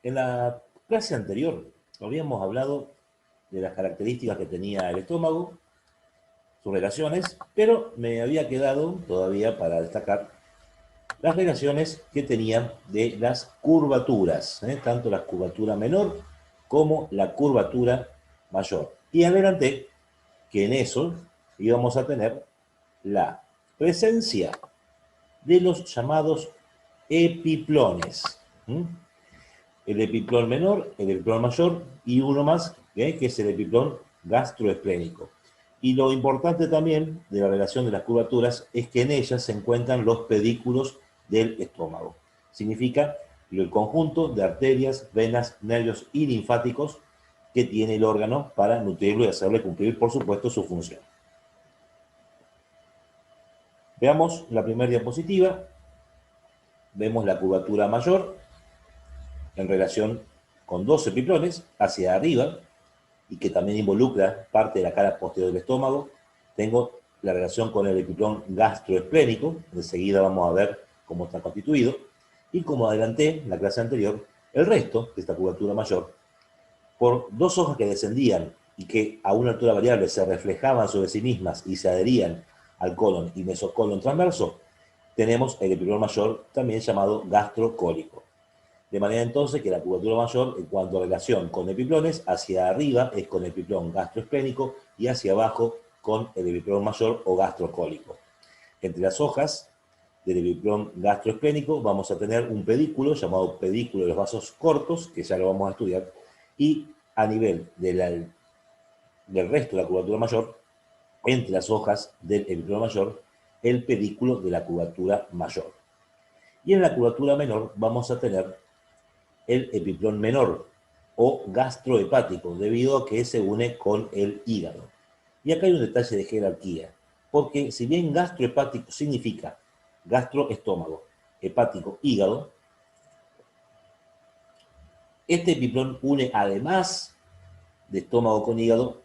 En la clase anterior habíamos hablado de las características que tenía el estómago, sus relaciones, pero me había quedado todavía para destacar las relaciones que tenían de las curvaturas, tanto la curvatura menor como la curvatura mayor. Y adelanté que en eso íbamos a tener la presencia de los llamados epiplones. El epiplón menor, el epiplón mayor y uno más, que es el epiplón gastroesplénico. Y lo importante también de la relación de las curvaturas es que en ellas se encuentran los pedículos del estómago. Significa el conjunto de arterias, venas, nervios y linfáticos que tiene el órgano para nutrirlo y hacerle cumplir, por supuesto, su función. Veamos la primera diapositiva. Vemos la curvatura mayor en relación con dos epiplones hacia arriba y que también involucra parte de la cara posterior del estómago. Tengo la relación con el epiplón gastroesplénico, enseguida vamos a ver cómo está constituido, y como adelanté en la clase anterior, el resto de esta curvatura mayor, por dos hojas que descendían y que a una altura variable se reflejaban sobre sí mismas y se adherían al colon y mesocolon transverso, tenemos el epiplón mayor también llamado gastrocólico. De manera entonces que la curvatura mayor, en cuanto a relación con epiplones, hacia arriba es con el epiplón gastroesplénico y hacia abajo con el epiplón mayor o gastrocólico. Entre las hojas del epiplón gastroesplénico vamos a tener un pedículo llamado pedículo de los vasos cortos, que ya lo vamos a estudiar, y a nivel del resto de la curvatura mayor, entre las hojas del epiplón mayor, el pedículo de la curvatura mayor. Y en la curvatura menor vamos a tener el epiplón menor o gastrohepático, debido a que se une con el hígado. Y acá hay un detalle de jerarquía, porque si bien gastrohepático significa gastroestómago, hepático, hígado, este epiplón une además de estómago con hígado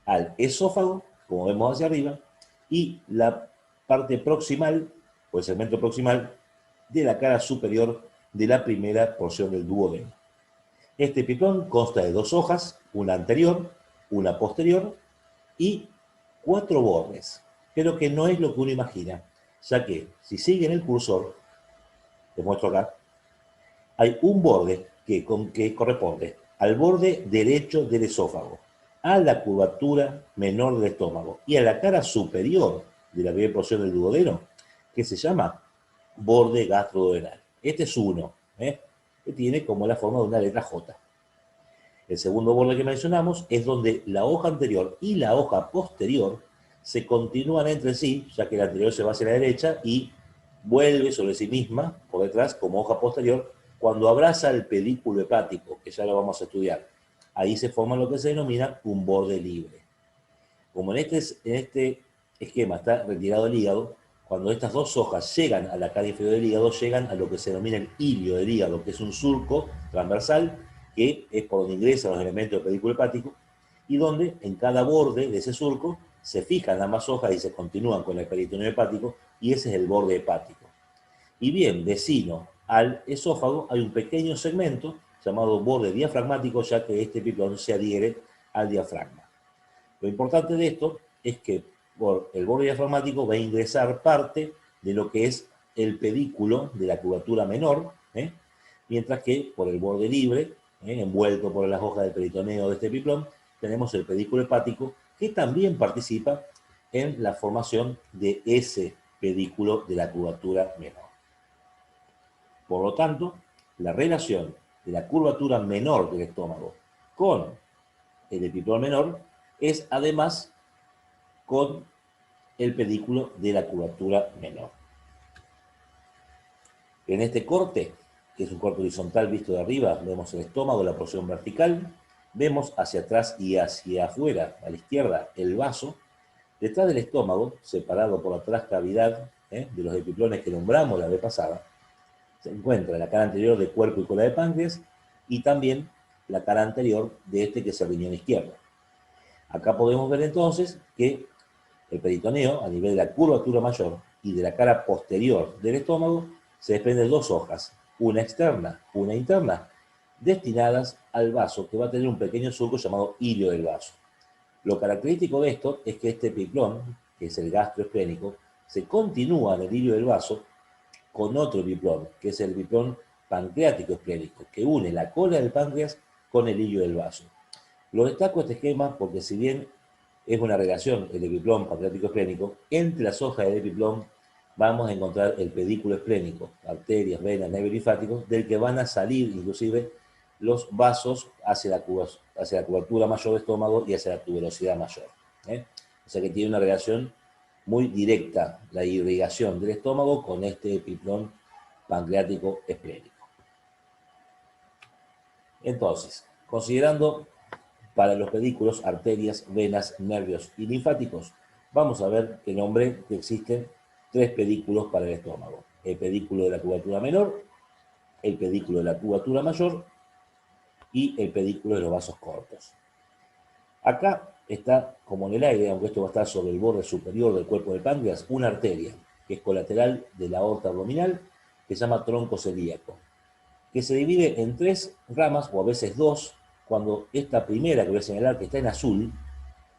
al esófago, como vemos hacia arriba, y la parte proximal, o el segmento proximal, de la cara superior de la primera porción del duodeno. Este epiplón consta de dos hojas, una anterior, una posterior y 4 bordes, pero que no es lo que uno imagina, ya que si siguen el cursor, les muestro acá, hay un borde que corresponde al borde derecho del esófago, a la curvatura menor del estómago y a la cara superior de la primera porción del duodeno, que se llama borde gastroduodenal. Este es uno, que tiene como la forma de una letra J. El segundo borde que mencionamos es donde la hoja anterior y la hoja posterior se continúan entre sí, ya que la anterior se va hacia la derecha y vuelve sobre sí misma por detrás como hoja posterior cuando abraza el pedículo hepático, que ya lo vamos a estudiar. Ahí se forma lo que se denomina un borde libre. Como en este esquema está retirado el hígado, cuando estas dos hojas llegan a la cara inferior del hígado, llegan a lo que se denomina el hilio del hígado, que es un surco transversal, que es por donde ingresan los elementos del pedículo hepático, y donde en cada borde de ese surco se fijan ambas hojas y se continúan con el peritoneo hepático, y ese es el borde hepático. Y bien, vecino al esófago hay un pequeño segmento llamado borde diafragmático, ya que este epiplón se adhiere al diafragma. Lo importante de esto es que por el borde diafragmático va a ingresar parte de lo que es el pedículo de la curvatura menor, mientras que por el borde libre, envuelto por las hojas del peritoneo de este epiplón, tenemos el pedículo hepático que también participa en la formación de ese pedículo de la curvatura menor. Por lo tanto, la relación de la curvatura menor del estómago con el epiplón menor es además con el pedículo de la curvatura menor. En este corte, que es un corte horizontal visto de arriba, vemos el estómago, la porción vertical, vemos hacia atrás y hacia afuera, a la izquierda, el vaso. Detrás del estómago, separado por la trascavidad de los epiplones que nombramos la vez pasada, se encuentra la cara anterior de cuerpo y cola de páncreas y también la cara anterior de este que es el riñón izquierdo. Acá podemos ver entonces que el peritoneo, a nivel de la curvatura mayor y de la cara posterior del estómago, se desprenden dos hojas, una externa, una interna, destinadas al vaso, que va a tener un pequeño surco llamado ilio del vaso. Lo característico de esto es que este epiplón, que es el gastroesplénico, se continúa en el ilio del vaso con otro epiplón, que es el epiplón pancreático esplénico, que une la cola del páncreas con el ilio del vaso. Lo destaco este esquema porque si bien es una relación el epiplón pancreático esplénico, entre las hojas del epiplón vamos a encontrar el pedículo esplénico, arterias, venas, nervios linfáticos, del que van a salir inclusive los vasos hacia la curvatura mayor del estómago y hacia la tuberosidad mayor. O sea que tiene una relación muy directa la irrigación del estómago con este epiplón pancreático esplénico. Entonces, considerando para los pedículos, arterias, venas, nervios y linfáticos, vamos a ver que nombré que existen 3 pedículos para el estómago. El pedículo de la curvatura menor, el pedículo de la curvatura mayor y el pedículo de los vasos cortos. Acá está, como en el aire, aunque esto va a estar sobre el borde superior del cuerpo del páncreas, una arteria, que es colateral de la aorta abdominal, que se llama tronco celíaco, que se divide en 3 ramas, o a veces 2, cuando esta primera que voy a señalar, que está en azul,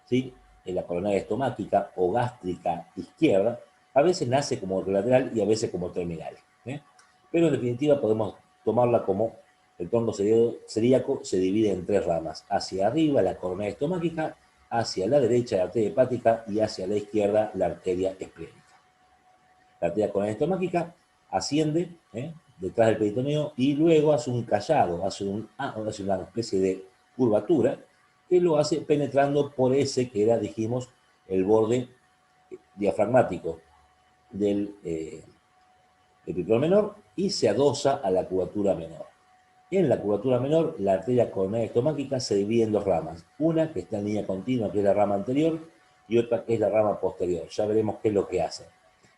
¿sí?, en la coronaria estomáquica o gástrica izquierda, a veces nace como colateral y a veces como terminal. Pero en definitiva podemos tomarla como el tronco celíaco se divide en 3 ramas. Hacia arriba la coronaria estomáquica, hacia la derecha la arteria hepática y hacia la izquierda la arteria esplénica. La arteria coronaria estomáquica asciende detrás del peritoneo y luego hace un callado, hace una especie de curvatura que lo hace penetrando por ese que era, dijimos, el borde diafragmático del epiplón menor y se adosa a la curvatura menor. En la curvatura menor, la arteria coronaria estomáquica se divide en 2 ramas. Una que está en línea continua, que es la rama anterior, y otra que es la rama posterior. Ya veremos qué es lo que hace.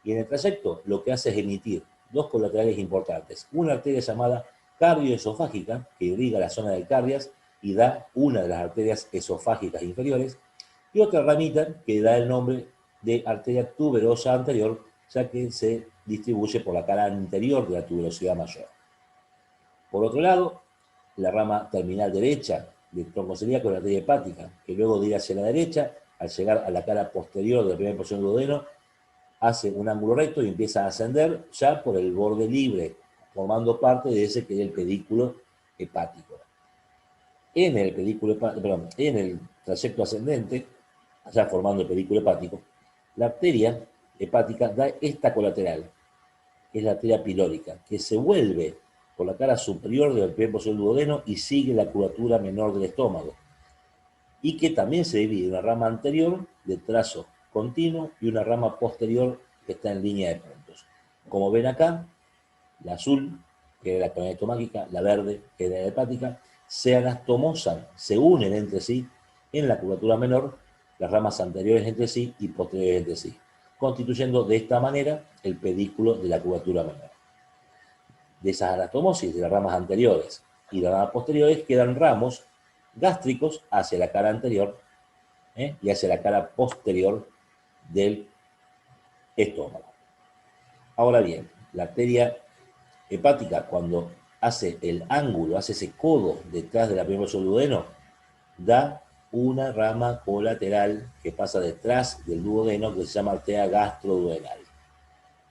Y en el trayecto, lo que hace es emitir 2 colaterales importantes. Una arteria llamada cardioesofágica, que irriga la zona del cardias y da una de las arterias esofágicas inferiores, y otra ramita que da el nombre de arteria tuberosa anterior, ya que se distribuye por la cara anterior de la tuberosidad mayor. Por otro lado, la rama terminal derecha del tronco celíaco es la arteria hepática, que luego de ir hacia la derecha, al llegar a la cara posterior de la primera porción del duodeno, hace un ángulo recto y empieza a ascender ya por el borde libre, formando parte de ese que es el pedículo hepático. En el trayecto ascendente, ya formando el pedículo hepático, la arteria hepática da esta colateral, que es la arteria pilórica, que se vuelve por la cara superior del primer porción del duodeno y sigue la curvatura menor del estómago, y que también se divide en una rama anterior de trazo continuo y una rama posterior que está en línea de puntos. Como ven acá, la azul, que es la coronaria estomáquica, la verde, que es la hepática, se anastomosan, se unen entre sí en la curvatura menor, las ramas anteriores entre sí y posteriores entre sí, constituyendo de esta manera el pedículo de la curvatura menor. De esas anastomosis de las ramas anteriores y las ramas posteriores quedan ramos gástricos hacia la cara anterior y hacia la cara posterior del estómago. Ahora bien, la arteria hepática, cuando hace el ángulo, hace ese codo detrás de la primera porción del duodeno, da una rama colateral que pasa detrás del duodeno que se llama arteria gastroduodenal.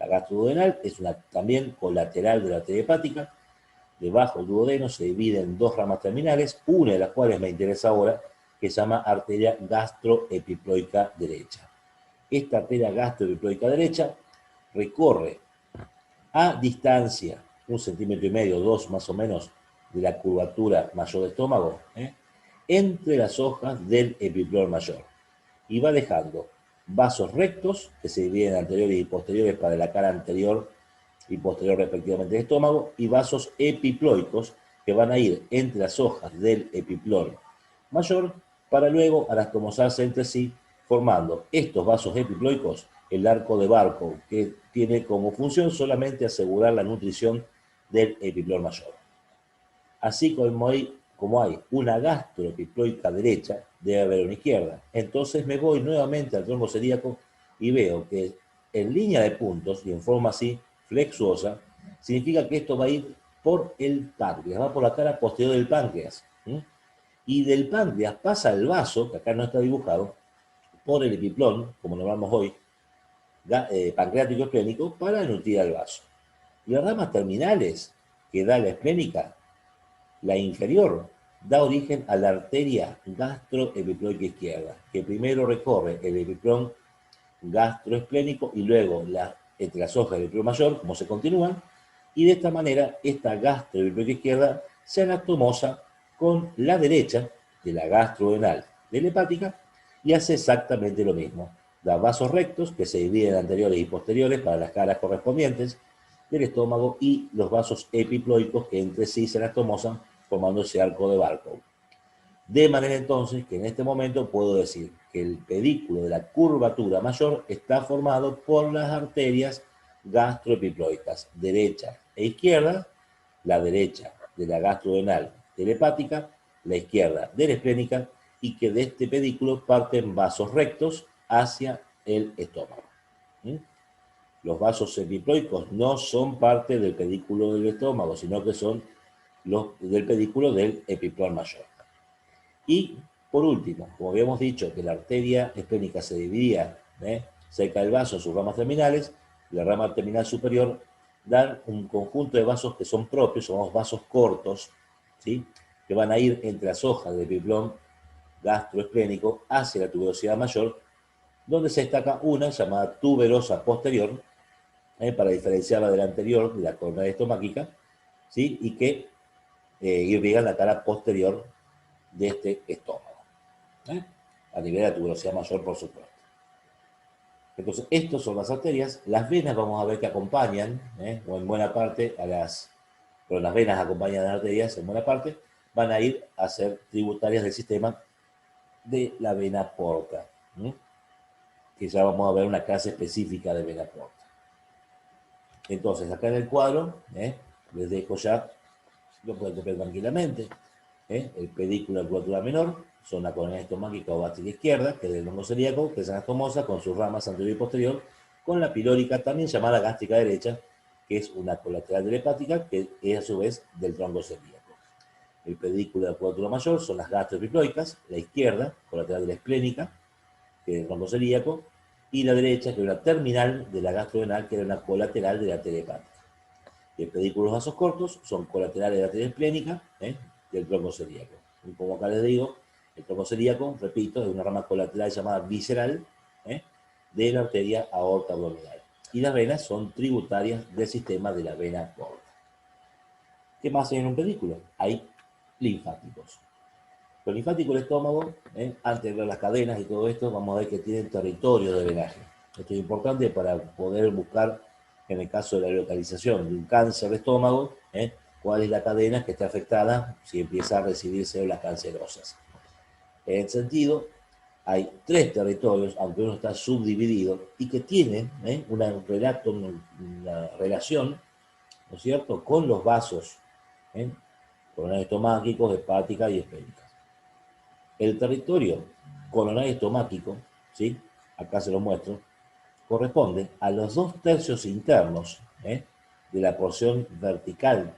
La gastroduodenal es también colateral de la arteria hepática. Debajo del duodeno se divide en 2 ramas terminales, una de las cuales me interesa ahora, que se llama arteria gastroepiploica derecha. Esta arteria gastroepiploica derecha recorre a distancia, 1,5 centímetros, 2 más o menos, de la curvatura mayor del estómago, entre las hojas del epiplón mayor. Y va dejando vasos rectos, que se dividen anteriores y posteriores para la cara anterior y posterior respectivamente del estómago, y vasos epiploicos, que van a ir entre las hojas del epiplón mayor, para luego anastomosarse entre sí, formando estos vasos epiploicos el arco de Barkov, que tiene como función solamente asegurar la nutrición del epiplón mayor. Así como hay una gastroepiploica derecha, debe haber una izquierda. Entonces me voy nuevamente al tronco celíaco y veo que en línea de puntos y en forma así flexuosa, significa que esto va a ir por el páncreas, va por la cara posterior del páncreas. Y del páncreas pasa al vaso, que acá no está dibujado, por el epiplón, como lo hablamos hoy, pancreático esplénico, para nutrir al vaso. Y las ramas terminales que da la esplénica, la inferior, da origen a la arteria gastroepiploica izquierda, que primero recorre el epiplón gastroesplénico y luego entre las hojas del epiplón mayor, como se continúan, y de esta manera esta gastroepiploica izquierda se anastomosa con la derecha de la gastrodenal de la hepática y hace exactamente lo mismo. Da vasos rectos que se dividen anteriores y posteriores para las caras correspondientes del estómago y los vasos epiploicos que entre sí se anastomosan formando ese arco de Barkov. De manera entonces que en este momento puedo decir que el pedículo de la curvatura mayor está formado por las arterias gastroepiploicas derecha e izquierda, la derecha de la gastrodenal de la hepática, la izquierda de la esplénica, y que de este pedículo parten vasos rectos hacia el estómago. Los vasos epiploicos no son parte del pedículo del estómago, sino que son los del pedículo del epiplón mayor. Y, por último, como habíamos dicho que la arteria esplénica se dividía cerca del vaso en sus ramas terminales, la rama terminal superior dan un conjunto de vasos que son propios, son vasos cortos, ¿sí? Que van a ir entre las hojas del epiplón gastroesplénico hacia la tuberosidad mayor, donde se destaca una llamada tuberosa posterior, para diferenciarla de la anterior, de la coronaria estomáquica, ¿sí? Y que irriga la cara posterior de este estómago, a nivel de la tuberosidad mayor, por supuesto. Entonces, estas son las arterias. Las venas vamos a ver que acompañan, o en buena parte, pero las venas acompañan a las arterias, en buena parte, van a ir a ser tributarias del sistema de la vena porta, que ya vamos a ver una clase específica de vena porta. Entonces, acá en el cuadro, les dejo ya, lo pueden copiar tranquilamente, el pedículo de curvatura menor, son la coronaria estomáquica o gástrica izquierda, que es del hongo celíaco, que es anastomosa con sus ramas anterior y posterior, con la pilórica, también llamada gástrica derecha, que es una colateral de la hepática, que es a su vez del tronco celíaco. El pedículo de curvatura mayor son las gastroepiploicas, la izquierda, colateral de la esplénica, que es el tronco celíaco, y la derecha, que es una terminal de la gastrodenal, que era una colateral de la arteria hepática. Y el pedículo de los vasos cortos son colaterales de la arteria esplénica, del tronco celíaco. Y como acá les digo, el tronco celíaco, repito, es una rama colateral llamada visceral, de la arteria aorta abdominal. Y las venas son tributarias del sistema de la vena porta. ¿Qué más hay en un pedículo? Hay linfáticos. Los linfáticos del estómago, antes de ver las cadenas y todo esto, vamos a ver que tienen territorio de venaje. Esto es importante para poder buscar, en el caso de la localización de un cáncer de estómago, cuál es la cadena que está afectada si empieza a recibir células cancerosas. En ese sentido, hay 3 territorios, aunque uno está subdividido, y que tienen una relación, ¿no es cierto?, con los vasos coronarios estomáquicos, hepática y esplénica. El territorio coronario estomáquico, ¿sí?, acá se lo muestro, corresponde a los 2/3 internos de la porción vertical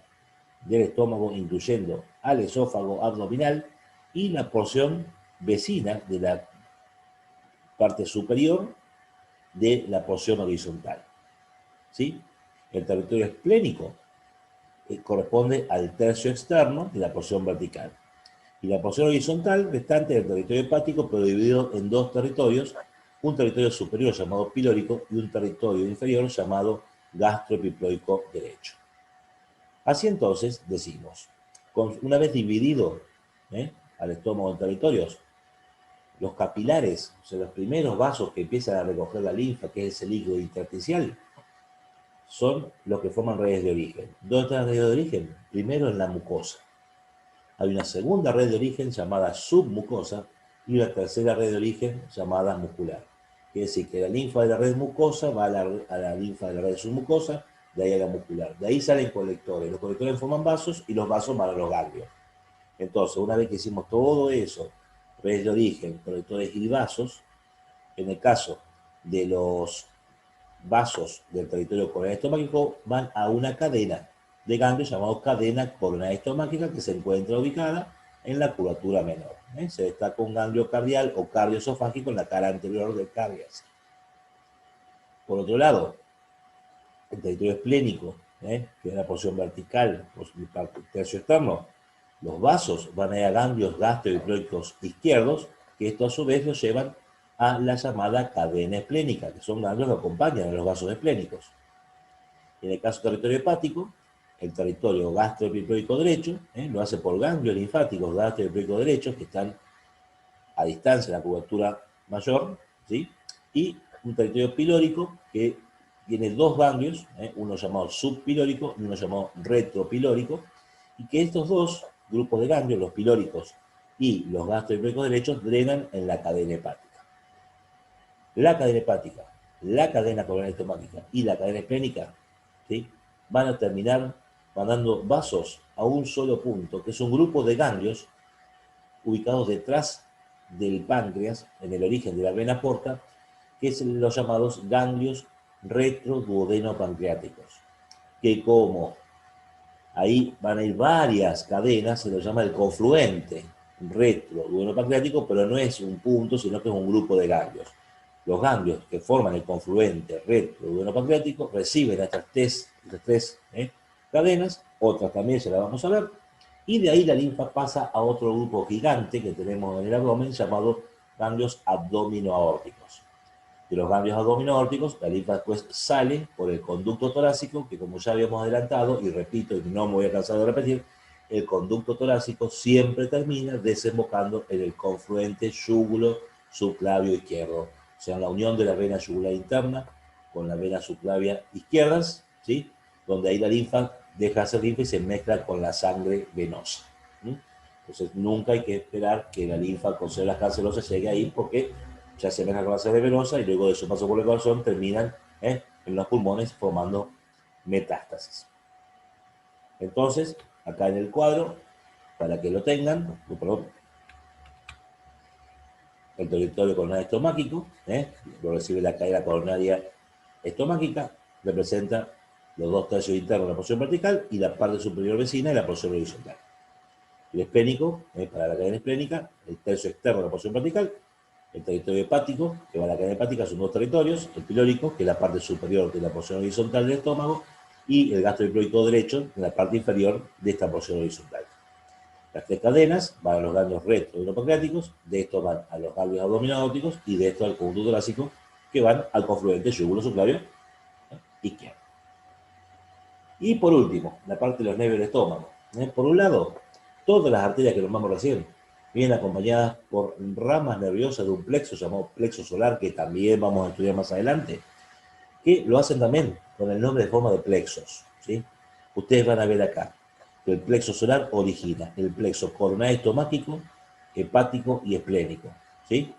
del estómago, incluyendo al esófago abdominal, y la porción vecina de la parte superior de la porción horizontal. ¿Sí? El territorio esplénico corresponde al tercio externo de la porción vertical. Y la porción horizontal restante del territorio hepático, pero dividido en 2 territorios, un territorio superior llamado pilórico y un territorio inferior llamado gastroepiploico derecho. Así entonces decimos, una vez dividido al estómago en territorios, los capilares, o sea, los primeros vasos que empiezan a recoger la linfa, que es el líquido intersticial, son los que forman redes de origen. ¿Dónde están las redes de origen? Primero en la mucosa. Hay una segunda red de origen llamada submucosa y una tercera red de origen llamada muscular. Quiere decir que la linfa de la red mucosa va a la linfa de la red submucosa, de ahí a la muscular. De ahí salen colectores. Los colectores forman vasos y los vasos van a los ganglios. Entonces, una vez que hicimos todo eso, redes de origen, colectores y vasos, en el caso de los vasos del territorio coronario estomáquico van a una cadena de ganglios llamado cadena coronaria estomáquica que se encuentra ubicada en la curvatura menor. Se destaca un ganglio cardial o cardioesofágico en la cara anterior del cardias. Por otro lado, el territorio esplénico, que es la porción vertical, el tercio externo, los vasos van a ir a ganglios gastroepilóicos izquierdos, que esto a su vez los llevan a la llamada cadena esplénica, que son ganglios que acompañan a los vasos esplénicos. En el caso del territorio hepático, el territorio gastroepilóico derecho lo hace por ganglios linfáticos gastroepilóicos derechos que están a distancia de la curvatura mayor, ¿sí? Y un territorio pilórico que tiene dos ganglios, uno llamado subpilórico y uno llamado retropilórico, y que estos dos grupos de ganglios, los pilóricos y los gastroepilóicos derechos, drenan en la cadena hepática. La cadena hepática, la cadena coronaria estomáquica y la cadena esplénica, ¿sí?, van a terminar mandando vasos a un solo punto, que es un grupo de ganglios ubicados detrás del páncreas, en el origen de la vena porta, que es los llamados ganglios retroduodenopancreáticos, que como ahí van a ir varias cadenas, se lo llama el confluente retroduodenopancreático, pero no es un punto, sino que es un grupo de ganglios. Los ganglios que forman el confluente retroduodenopancreático reciben estas tres cadenas, otras también se las vamos a ver, y de ahí la linfa pasa a otro grupo gigante que tenemos en el abdomen llamado ganglios abdominoaórticos. De los ganglios abdominoaórticos, la linfa después sale por el conducto torácico, que como ya habíamos adelantado, y repito, y no me voy a cansar de repetir, el conducto torácico siempre termina desembocando en el confluente yúgulo subclavio izquierdo, o sea, en la unión de la vena yugular interna con la vena subclavia izquierdas, ¿sí?, donde ahí la linfa deja de ser linfa y se mezcla con la sangre venosa. Entonces, nunca hay que esperar que la linfa con células cancerosas llegue ahí, porque ya se mezcla con la sangre venosa y luego de su paso por el corazón terminan en los pulmones formando metástasis. Entonces, acá en el cuadro, para que lo tengan, el territorio coronario estomáquico, lo recibe la cadena coronaria estomáquica, representa los dos tercios internos de la porción vertical y la parte superior vecina de la porción horizontal. El esplénico, para la cadena esplénica, el tercio externo de la porción vertical, el territorio hepático, que va a la cadena hepática, son dos territorios, el pilórico, que es la parte superior de la porción horizontal del estómago, y el gastroepilóico derecho, en la parte inferior de esta porción horizontal. Las tres cadenas van a los ganglios retroduodenopancreáticos, de estos van a los ganglios abdominoaórticos y de estos al conducto torácico, que van al confluente yúgulo subclavio izquierdo. Y por último, la parte de los nervios del estómago. Por un lado, todas las arterias que nombramos recién vienen acompañadas por ramas nerviosas de un plexo llamado plexo solar, que también vamos a estudiar más adelante, que lo hacen también con el nombre de forma de plexos, ¿sí? Ustedes van a ver acá que el plexo solar origina el plexo coronario estomáquico, hepático y esplénico, ¿sí?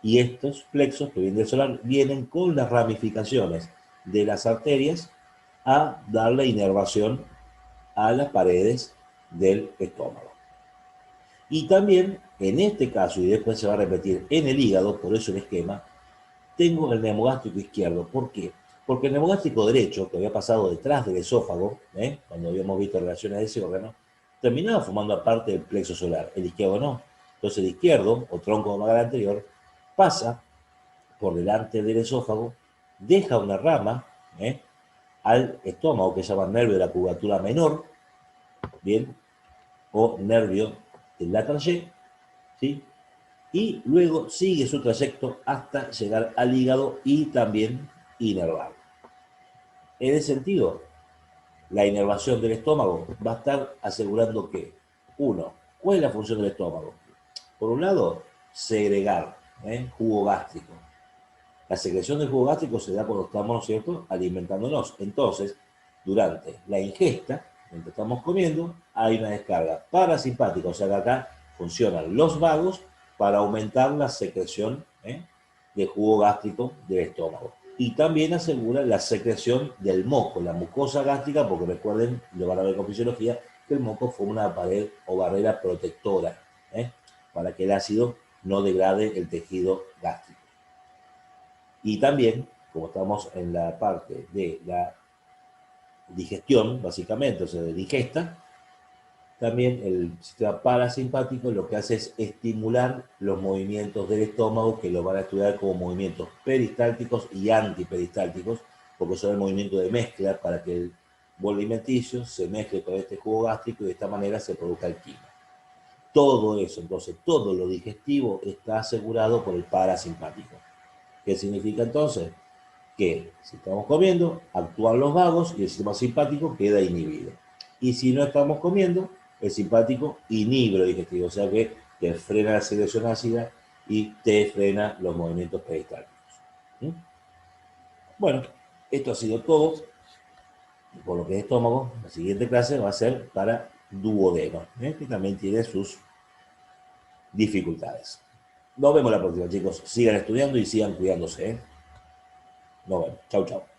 Y estos plexos que vienen del solar vienen con las ramificaciones de las arterias a darle inervación a las paredes del estómago. Y también, en este caso, y después se va a repetir en el hígado, por eso el esquema, tengo el neumogástrico izquierdo. ¿Por qué? Porque el neumogástrico derecho, que había pasado detrás del esófago, cuando habíamos visto relaciones de ese órgano, terminaba formando parte del plexo solar, el izquierdo no. Entonces el izquierdo, o tronco malar anterior, pasa por delante del esófago, deja una rama al estómago, que se llama nervio de la curvatura menor, bien, o nervio del Latarjet, ¿sí? Y luego sigue su trayecto hasta llegar al hígado y también inervarlo. En ese sentido, la inervación del estómago va a estar asegurando que, uno, ¿cuál es la función del estómago? Por un lado, segregar jugo gástrico. La secreción del jugo gástrico se da cuando estamos, ¿no es cierto?, alimentándonos. Entonces, durante la ingesta, mientras estamos comiendo, hay una descarga parasimpática, o sea que acá funcionan los vagos para aumentar la secreción de jugo gástrico del estómago. Y también asegura la secreción del moco, la mucosa gástrica, porque recuerden, lo van a ver con fisiología, que el moco fue una pared o barrera protectora para que el ácido no degrade el tejido gástrico. Y también, como estamos en la parte de la digestión, básicamente, o sea, de digesta, también el sistema parasimpático lo que hace es estimular los movimientos del estómago, que lo van a estudiar como movimientos peristálticos y antiperistálticos, porque son el movimiento de mezcla para que el bol alimenticio se mezcle con este jugo gástrico y de esta manera se produzca el quimo. Todo eso, entonces, todo lo digestivo está asegurado por el parasimpático. ¿Qué significa entonces? Que si estamos comiendo, actúan los vagos y el sistema simpático queda inhibido. Y si no estamos comiendo, el simpático inhibe lo digestivo, o sea que te frena la secreción ácida y te frena los movimientos peristálticos. ¿Mm? Bueno, esto ha sido todo por lo que es estómago. La siguiente clase va a ser para duodeno, que también tiene sus dificultades. Nos vemos la próxima, chicos. Sigan estudiando y sigan cuidándose. Nos vemos. Chau, chau.